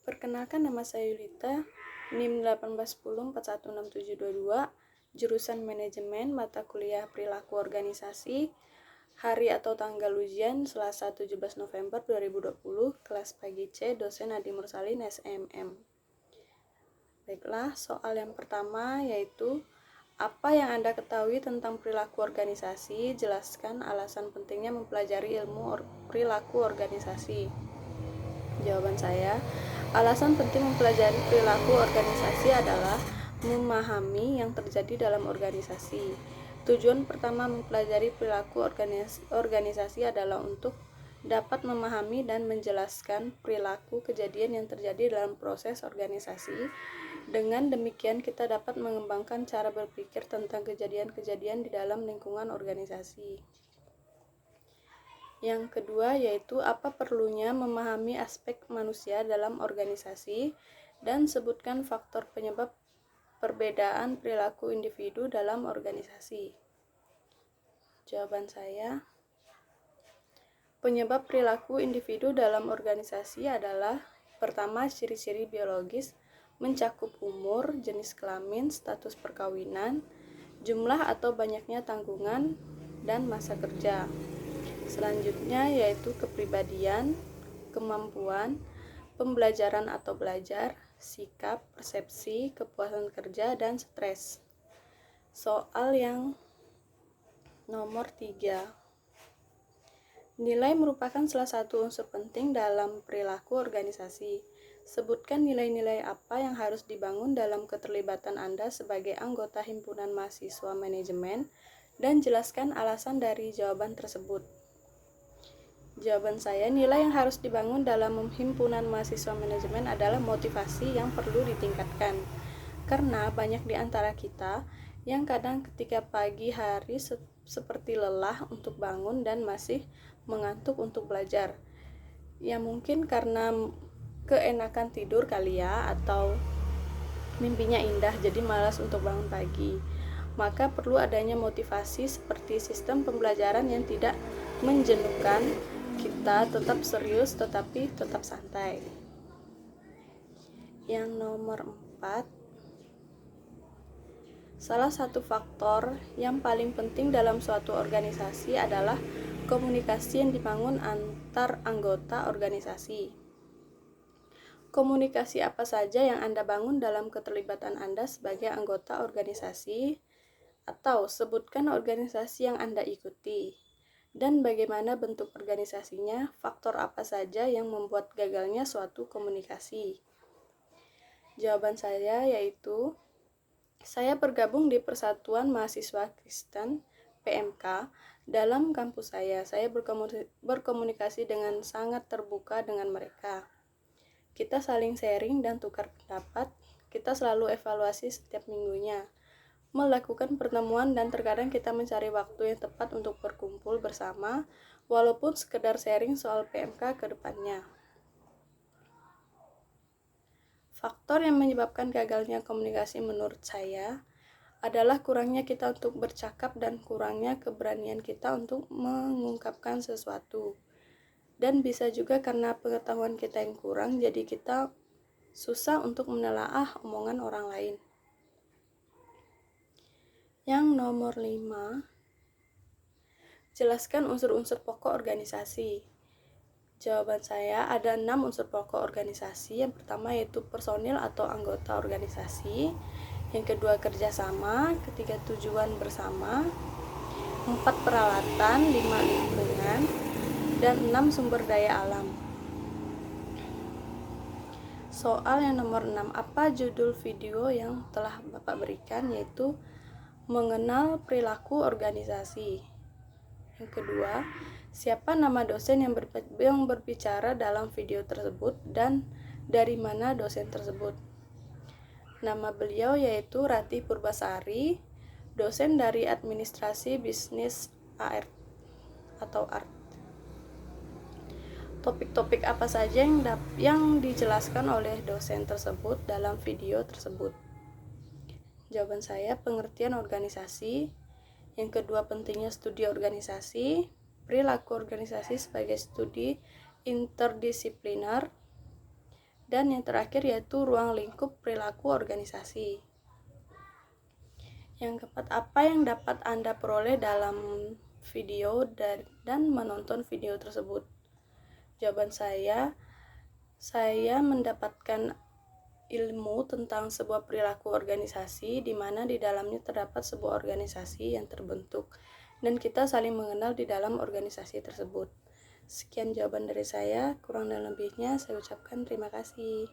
Perkenalkan, nama saya Yulita, NIM 1810416722, jurusan Manajemen, mata kuliah Perilaku Organisasi, hari atau tanggal ujian Selasa 17 November 2020, kelas pagi C, dosen Adi Mursalin, SMM. Baiklah, soal yang pertama yaitu apa yang Anda ketahui tentang perilaku organisasi? Jelaskan alasan pentingnya mempelajari ilmu perilaku organisasi. Jawaban saya, alasan penting mempelajari perilaku organisasi adalah memahami yang terjadi dalam organisasi. Tujuan pertama mempelajari perilaku organisasi adalah untuk dapat memahami dan menjelaskan perilaku kejadian yang terjadi dalam proses organisasi. Dengan demikian, kita dapat mengembangkan cara berpikir tentang kejadian-kejadian di dalam lingkungan organisasi. Yang kedua yaitu apa perlunya memahami aspek manusia dalam organisasi, dan sebutkan faktor penyebab perbedaan perilaku individu dalam organisasi. Jawaban saya, penyebab perilaku individu dalam organisasi adalah: pertama, ciri-ciri biologis, mencakup umur, jenis kelamin, status perkawinan, jumlah atau banyaknya tanggungan, dan masa kerja. Selanjutnya yaitu kepribadian, kemampuan, pembelajaran atau belajar, sikap, persepsi, kepuasan kerja, dan stres. Soal yang nomor 3. Nilai merupakan salah satu unsur penting dalam perilaku organisasi. Sebutkan nilai-nilai apa yang harus dibangun dalam keterlibatan Anda sebagai anggota himpunan mahasiswa manajemen, dan jelaskan alasan dari jawaban tersebut. Jawaban saya, nilai yang harus dibangun dalam himpunan mahasiswa manajemen adalah motivasi yang perlu ditingkatkan. Karena banyak di antara kita yang kadang ketika pagi hari seperti lelah untuk bangun dan masih mengantuk untuk belajar. Ya mungkin karena keenakan tidur kali ya, atau mimpinya indah jadi malas untuk bangun pagi. Maka perlu adanya motivasi seperti sistem pembelajaran yang tidak menjenuhkan, kita tetap serius tetapi tetap santai. Yang nomor 4, salah satu faktor yang paling penting dalam suatu organisasi adalah komunikasi yang dibangun antar anggota organisasi. Komunikasi apa saja yang Anda bangun dalam keterlibatan Anda sebagai anggota organisasi? Atau sebutkan organisasi yang Anda ikuti, dan bagaimana bentuk organisasinya, faktor apa saja yang membuat gagalnya suatu komunikasi. Jawaban saya yaitu, saya bergabung di Persatuan Mahasiswa Kristen PMK. Dalam kampus saya berkomunikasi dengan sangat terbuka dengan mereka. Kita saling sharing dan tukar pendapat. Kita selalu evaluasi setiap minggunya, melakukan pertemuan, dan terkadang kita mencari waktu yang tepat untuk berkumpul bersama, walaupun sekedar sharing soal PMK ke depannya. Faktor yang menyebabkan gagalnya komunikasi menurut saya adalah kurangnya kita untuk bercakap dan kurangnya keberanian kita untuk mengungkapkan sesuatu. Dan bisa juga karena pengetahuan kita yang kurang, jadi kita susah untuk menelaah omongan orang lain. Yang nomor 5, jelaskan unsur-unsur pokok organisasi. Jawaban saya, ada 6 unsur pokok organisasi. Yang pertama yaitu personil atau anggota organisasi. Yang kedua, kerjasama. Ketiga, tujuan bersama. 4, peralatan. 5, lingkungan. Dan 6, sumber daya alam. Soal yang nomor 6, apa judul video yang telah Bapak berikan? Yaitu mengenal perilaku organisasi. Yang kedua, siapa nama dosen yang berbicara dalam video tersebut, dan dari mana dosen tersebut? Nama beliau yaitu Ratih Purbasari, dosen dari Administrasi Bisnis ART atau ART. Topik-topik apa saja yang dijelaskan oleh dosen tersebut dalam video tersebut? Jawaban saya, pengertian organisasi. Yang kedua, pentingnya studi organisasi, perilaku organisasi sebagai studi interdisipliner, Dan yang terakhir yaitu ruang lingkup perilaku organisasi. Yang keempat, apa yang dapat Anda peroleh dalam video dan menonton video tersebut? Jawaban saya mendapatkan ilmu tentang sebuah perilaku organisasi di mana di dalamnya terdapat sebuah organisasi yang terbentuk dan kita saling mengenal di dalam organisasi tersebut. Sekian jawaban dari saya, kurang dan lebihnya saya ucapkan terima kasih.